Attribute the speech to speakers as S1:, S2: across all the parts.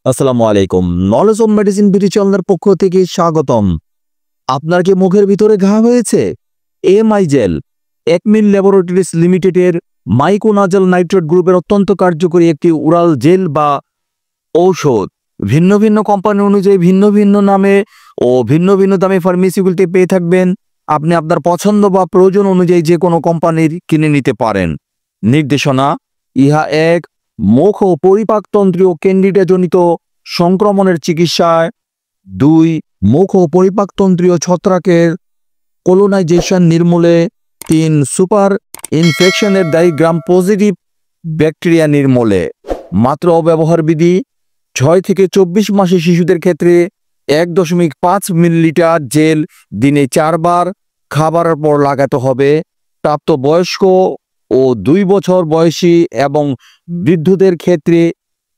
S1: আসসালামু আলাইকুম। Knowledge of medicine BD চ্যানেলের পক্ষ থেকে স্বাগতম। আপনার কি মুখের ভিতরে ঘা হয়েছে? এএমআই জেল 1 মিল ল্যাবরেটরিজ লিমিটেডের মাইকোনাজল নাইট্রেট গ্রুপের অত্যন্ত কার্যকরী একটি ওরাল জেল বা ঔষধ। ভিন্ন ভিন্ন কোম্পানি অনুযায়ী ভিন্ন ভিন্ন নামে ও ভিন্ন ভিন্ন দামে ফার্মেসিগুলিতে পেয়ে থাকবেন। আপনি আপনার পছন্দ বা প্রয়োজন অনুযায়ী যে কোনো কোম্পানির কিনে নিতে পারেন। নির্দেশনা: ইহা এক মুখ ও পরিপাকতন্ত্রীয় ক্যান্ডিডাজনিত সংক্রমণের চিকিৎসায়, 2 মুখ ও পরিপাকতন্ত্রীয় ছত্রাকের কোলোনাইজেশন নির্মূলে, 3 সুপার ইনফেকশনের দায়ী গ্রাম পজিটিভ ব্যাকটেরিয়া নির্মূলে। মাত্র ও ব্যবহার বিধি: 6 থেকে 24 মাসের শিশুদের ক্ষেত্রে 1.5 মিলিলিটার জেল দিনে 4 বার খাবারের পর লাগাতে হবে। প্রাপ্তবয়স্ক ও 2 বছর বয়সী এবং বৃদ্ধদের ক্ষেত্রে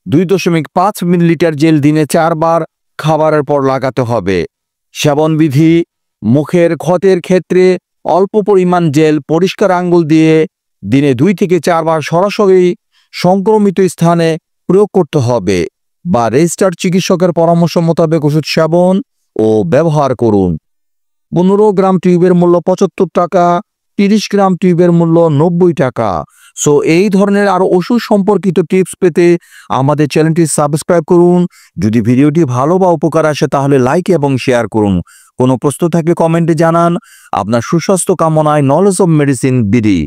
S1: 2.5 মিলিলিটার জেল দিনে 4 বার খাবারের পর লাগাতে হবে। সেবনবিধি: মুখের ক্ষতের ক্ষেত্রে অল্প পরিমাণ জেল পরিষ্কার আঙ্গুল দিয়ে দিনে 2 থেকে 4 বার সরাসরি সংক্রমিত স্থানে প্রয়োগ করতে হবে বা রেজিস্টার্ড চিকিৎসকের পরামর্শ মোতাবেক ওষুধ সেবন ও ব্যবহার করুন। 15 গ্রাম টিউবের মূল্য 75 টাকা, 30 গ্রাম টিউবের মূল্য 90 টাকা। সো এই ধরনের আরো ওষুধ সম্পর্কিত টিপস পেতে আমাদের চ্যানেলটি সাবস্ক্রাইব করুন। যদি ভিডিওটি ভালো বা উপকার আসে তাহলে লাইক এবং শেয়ার করুন। কোনো প্রশ্ন থাকলে কমেন্টে জানান। আপনার সুস্বাস্থ্য কামনায় নলেজ অফ মেডিসিন বিডি।